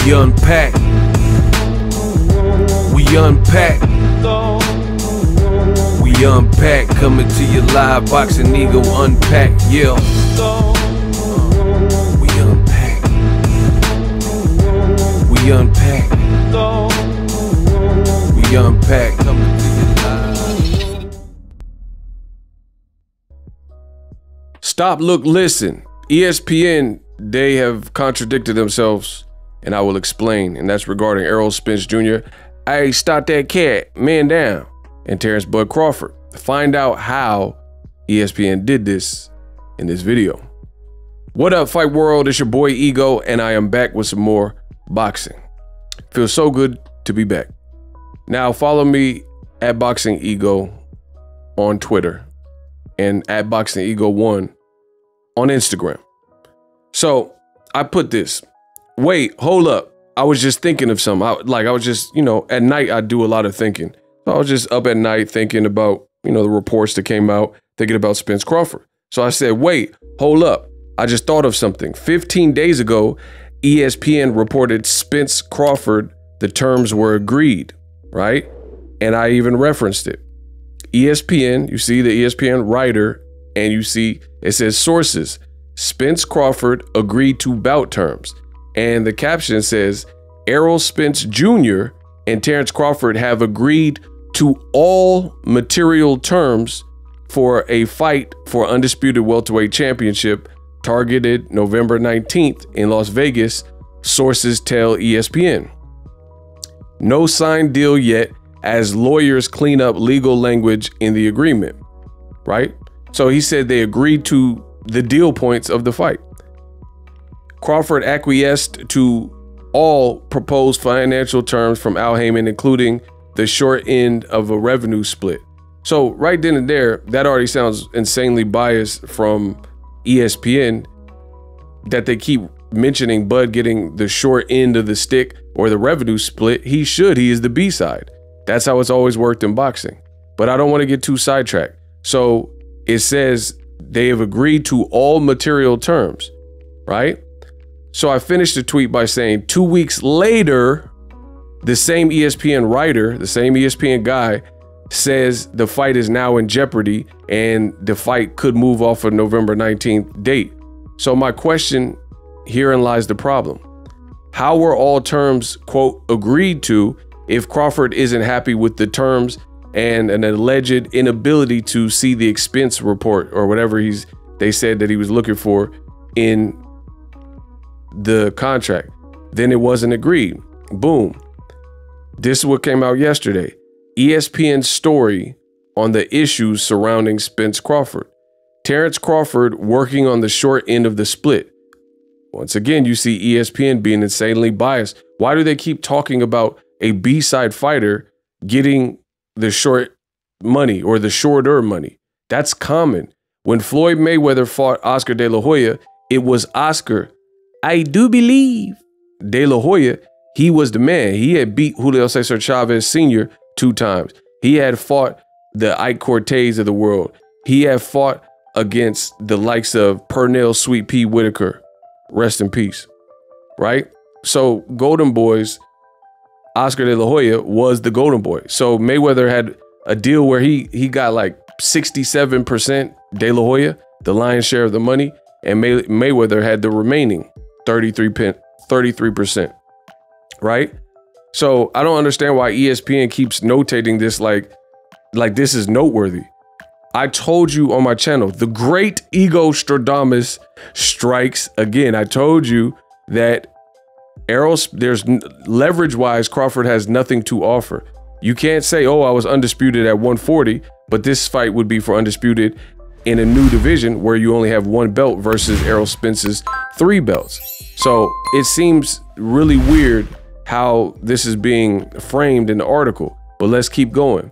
We unpack. We unpack. We unpack. Coming to you live, Boxing Ego unpack. Yeah. We unpack. We unpack. We unpack. Coming to you live. Stop, look, listen. ESPN, they have contradicted themselves, and I will explain. And that's regarding Errol Spence Jr. Hey, stop that cat, man down. And Terence Bud Crawford. Find out how ESPN did this in this video. What up, Fight World? It's your boy Ego, and I am back with some more boxing. Feels so good to be back. Now follow me at Boxing Ego on Twitter and at Boxing Ego 1 on Instagram. So I put this. Wait, hold up. I was just thinking of something. I was just, at night I do a lot of thinking. So I was just up at night thinking about, the reports that came out, thinking about Spence Crawford. So I said, wait, hold up. I just thought of something. 15 days ago, ESPN reported Spence Crawford, the terms were agreed, right? And I even referenced it. ESPN, you see the ESPN writer, and you see it says sources. Spence Crawford agreed to bout terms. And the caption says, Errol Spence Jr. and Terence Crawford have agreed to all material terms for a fight for undisputed welterweight championship targeted November 19th in Las Vegas, sources tell ESPN. No signed deal yet as lawyers clean up legal language in the agreement, right? So he said they agreed to the deal points of the fight. Crawford acquiesced to all proposed financial terms from Al Heyman, including the short end of a revenue split. So right then and there, that already sounds insanely biased from ESPN that they keep mentioning Bud getting the short end of the stick or the revenue split. He should. He is the B-side. That's how it's always worked in boxing. But I don't want to get too sidetracked. So it says they have agreed to all material terms, right? So I finished the tweet by saying 2 weeks later, the same ESPN writer, the same ESPN guy says the fight is now in jeopardy and the fight could move off a November 19th date. So my question, herein lies the problem. How were all terms, quote, agreed to if Crawford isn't happy with the terms and an alleged inability to see the expense report or whatever they said that he was looking for in the contract? Then it wasn't agreed. Boom. This is what came out yesterday. ESPN's story on the issues surrounding Spence Crawford. Terence Crawford working on the short end of the split. Once again, you see ESPN being insanely biased. Why do they keep talking about a B-side fighter getting the short money or the shorter money? That's common. When Floyd Mayweather fought Oscar De La Hoya, it was Oscar, I do believe, De La Hoya. He was the man. He had beat Julio Cesar Chavez Sr. 2 times. He had fought the Ike Cortez of the world. He had fought against the likes of Pernell Sweet Pea Whitaker. Rest in peace. Right? So Golden Boys, Oscar De La Hoya was the Golden Boy. So Mayweather had a deal where he got like 67% De La Hoya, the lion's share of the money, and Mayweather had the remaining 33%. Right? So I don't understand why ESPN keeps notating this like this is noteworthy. I told you on my channel, the great Ego Stradamus strikes again. I told you that Errol, there's leverage-wise, Crawford has nothing to offer. You can't say, oh, I was undisputed at 140, but this fight would be for undisputed in a new division where you only have 1 belt versus Errol Spence's 3 belts. So it seems really weird how this is being framed in the article, but let's keep going.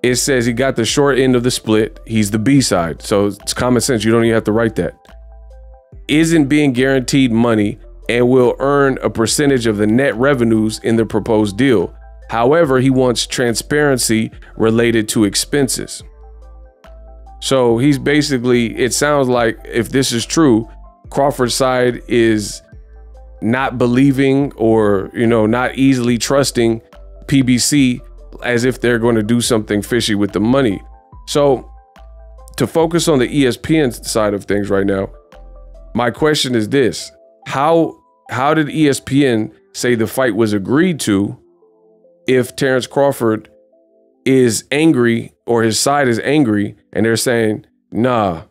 It says he got the short end of the split. He's the B-side. So it's common sense. You don't even have to write that. Isn't being guaranteed money and will earn a percentage of the net revenues in the proposed deal. However, he wants transparency related to expenses. So he's basically, it sounds like if this is true, Crawford's side is not believing or, you know, not easily trusting PBC as if they're going to do something fishy with the money. So to focus on the ESPN side of things right now, my question is this: how did ESPN say the fight was agreed to if Terence Crawford is angry, or his side is angry, and they're saying, nah,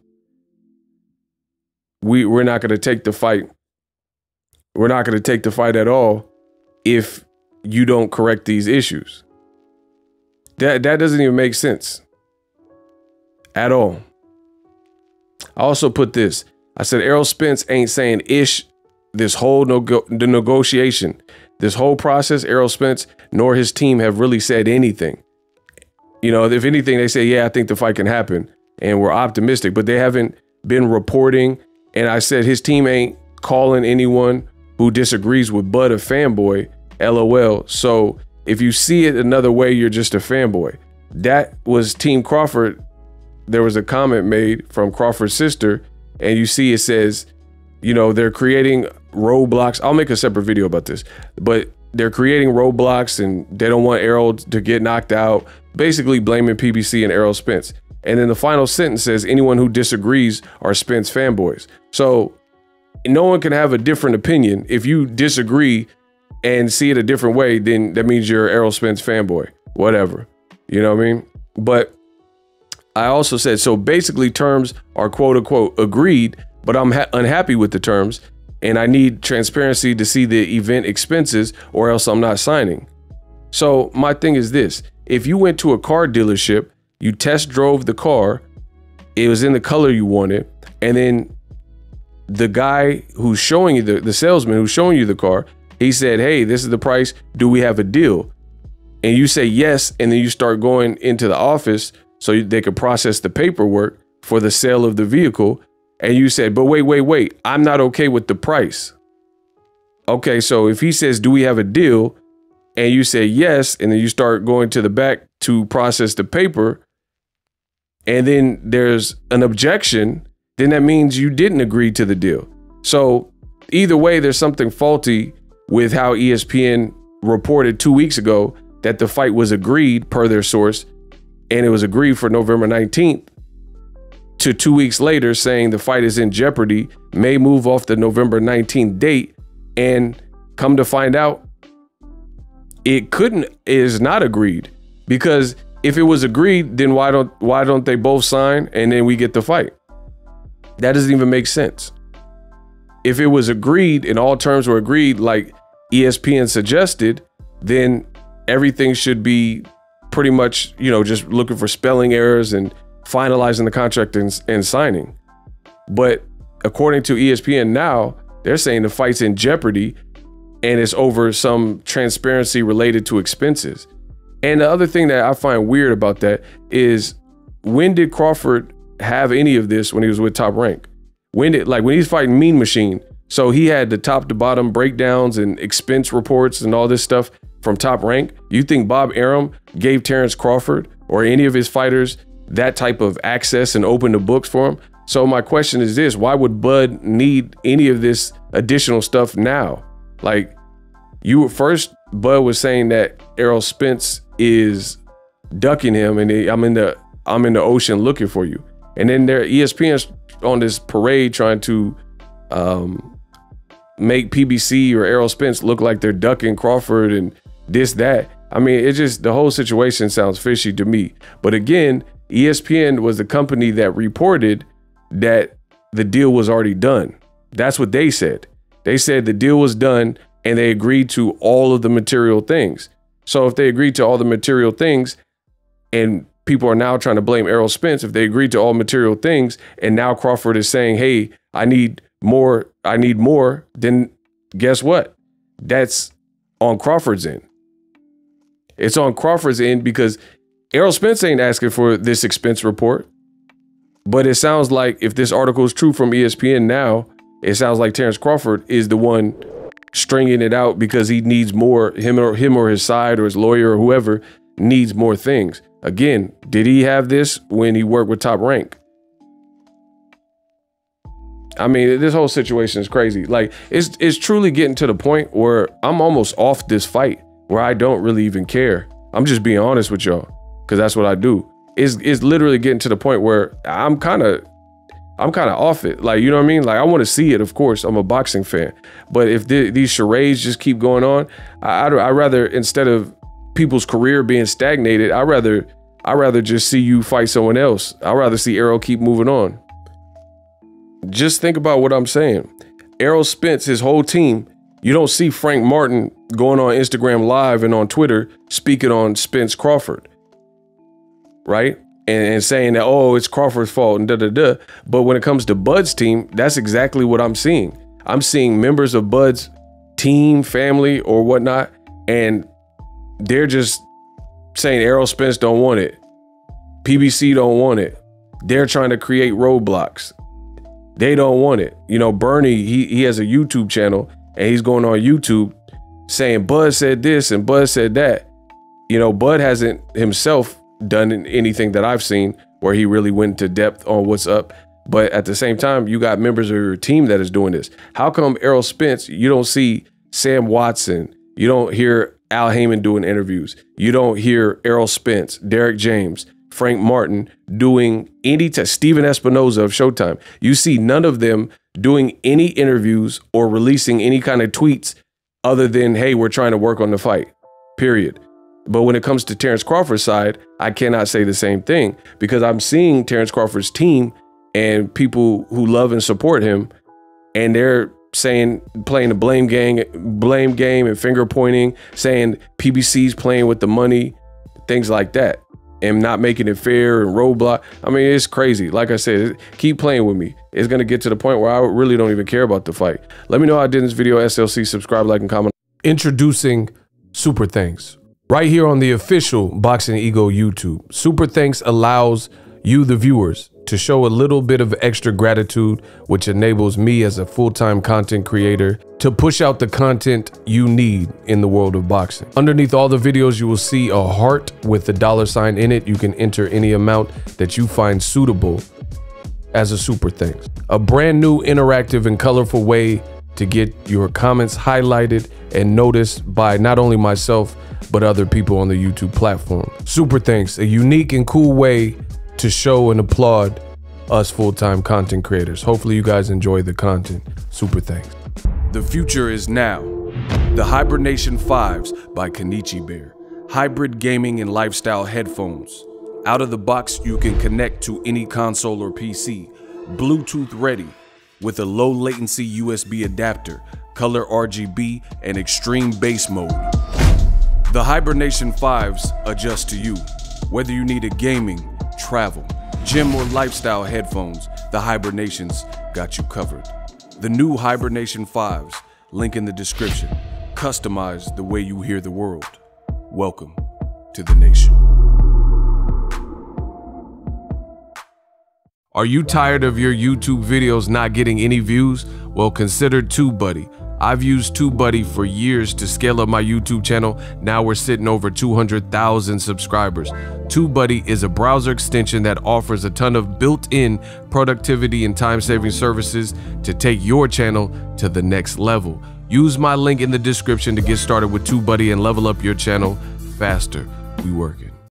we're not going to take the fight. We're not going to take the fight at all if you don't correct these issues. That doesn't even make sense at all. I also put this. I said Errol Spence ain't saying ish this whole the negotiation. This whole process, Errol Spence nor his team have really said anything. You know, if anything, they say, yeah, I think the fight can happen, and we're optimistic, but they haven't been reporting. And I said his team ain't calling anyone who disagrees with Bud a fanboy, LOL. So if you see it another way, you're just a fanboy. That was Team Crawford. There was a comment made from Crawford's sister, and you see it says, you know, they're creating roadblocks. I'll make a separate video about this, but they're creating roadblocks and they don't want Errol to get knocked out, basically blaming PBC and Errol Spence. And then the final sentence says anyone who disagrees are Spence fanboys. So no one can have a different opinion. If you disagree and see it a different way, then that means you're Errol Spence fanboy, whatever. You know what I mean? But I also said, so basically terms are quote unquote agreed, but I'm unhappy with the terms and I need transparency to see the event expenses or else I'm not signing. So my thing is this: if you went to a car dealership, you test drove the car, it was in the color you wanted, and then the guy who's showing you, the salesman who's showing you the car, he said, hey, this is the price, do we have a deal? And you say yes, and then you start going into the office so they could process the paperwork for the sale of the vehicle. And you said, but wait, I'm not okay with the price. Okay, so if he says, do we have a deal? And you say yes, and then you start going to the back to process the paper, and then there's an objection, then that means you didn't agree to the deal. So either way, there's something faulty with how ESPN reported 2 weeks ago that the fight was agreed per their source, and it was agreed for November 19th, to 2 weeks later saying the fight is in jeopardy, may move off the November 19th date, and come to find out it is not agreed. Because if it was agreed, then why don't they both sign and then we get the fight? That doesn't even make sense. If it was agreed and all terms were agreed like ESPN suggested, then everything should be pretty much, you know, just looking for spelling errors and finalizing the contract and signing. But according to ESPN now, they're saying the fight's in jeopardy and it's over some transparency related to expenses. And the other thing that I find weird about that is, when did Crawford have any of this when he was with Top Rank? When he's fighting Mean Machine, so he had the top to bottom breakdowns and expense reports and all this stuff from Top Rank. You think Bob Arum gave Terence Crawford or any of his fighters that type of access and open the books for him? So my question is this: why would Bud need any of this additional stuff now? Like, Bud was saying that Errol Spence is ducking him, and I'm in the ocean looking for you. And then ESPN's on this parade trying to make PBC or Errol Spence look like they're ducking Crawford and this, that. I mean, the whole situation sounds fishy to me. But again, ESPN was the company that reported that the deal was already done. That's what they said. They said the deal was done and they agreed to all of the material things. So if they agreed to all the material things and people are now trying to blame Errol Spence, if they agreed to all material things and now Crawford is saying, hey, I need more, then guess what? That's on Crawford's end. It's on Crawford's end because Errol Spence ain't asking for this expense report. But it sounds like, if this article is true from ESPN now, it sounds like Terence Crawford is the one stringing it out because he needs more, him or his side or his lawyer or whoever needs more things. Again, did he have this when he worked with Top Rank? I mean, this whole situation is crazy. Like, it's truly getting to the point where I'm almost off this fight, where I don't really even care. I'm just being honest with y'all, because that's what I do. It's literally getting to the point where I'm kind of off it. Like, you know what I mean? Like, I want to see it, of course. I'm a boxing fan. But if these charades just keep going on, I'd rather, instead of people's career being stagnated, I'd rather just see you fight someone else. I'd rather see Errol keep moving on. Just think about what I'm saying. Errol Spence, his whole team, you don't see Frank Martin going on Instagram Live and on Twitter speaking on Spence Crawford, right? And saying that, oh, it's Crawford's fault and da-da-da. But when it comes to Bud's team, that's exactly what I'm seeing. I'm seeing members of Bud's team, family, or whatnot, and they're just saying Errol Spence don't want it. PBC don't want it. They're trying to create roadblocks. They don't want it. You know, Bernie, he has a YouTube channel, and he's going on YouTube saying Bud said this and Bud said that. You know, Bud hasn't himself done anything that I've seen where he really went into depth on what's up. But at the same time, you got members of your team that is doing this. How come Errol Spence, you don't see Sam Watson, you don't hear Al Heyman doing interviews, you don't hear Errol Spence, Derek James, Frank Martin doing Steven Espinoza of Showtime. You see none of them doing any interviews or releasing any kind of tweets other than, hey, we're trying to work on the fight, period. But when it comes to Terence Crawford's side, I cannot say the same thing, because I'm seeing Terence Crawford's team and people who love and support him, and they're saying, playing the blame game and finger pointing, saying PBC's playing with the money, things like that, and not making it fair and roadblock. I mean, it's crazy. Like I said, keep playing with me. It's going to get to the point where I really don't even care about the fight. Let me know how I did in this video. SLC, subscribe, like, and comment. Introducing Super Thanks. Right here on the official Boxing Ego YouTube. Super Thanks allows you, the viewers, to show a little bit of extra gratitude, which enables me as a full-time content creator to push out the content you need in the world of boxing. Underneath all the videos, you will see a heart with the $sign in it. You can enter any amount that you find suitable as a Super Thanks. A brand new interactive and colorful way to get your comments highlighted and noticed by not only myself, but other people on the YouTube platform. Super Thanks, a unique and cool way to show and applaud us full-time content creators. Hopefully you guys enjoy the content. Super Thanks. The future is now. The Hibernation 5s by Kenichi Bear. Hybrid gaming and lifestyle headphones. Out of the box, you can connect to any console or PC. Bluetooth ready with a low latency USB adapter, color RGB, and extreme bass mode. The Hibernation 5s adjust to you. Whether you need a gaming, travel, gym, or lifestyle headphones, the Hibernations got you covered. The new Hibernation 5s, link in the description. Customize the way you hear the world. Welcome to the nation. Are you tired of your YouTube videos not getting any views? Well, consider TubeBuddy. I've used TubeBuddy for years to scale up my YouTube channel. Now we're sitting over 200,000 subscribers. TubeBuddy is a browser extension that offers a ton of built-in productivity and time-saving services to take your channel to the next level. Use my link in the description to get started with TubeBuddy and level up your channel faster. We working.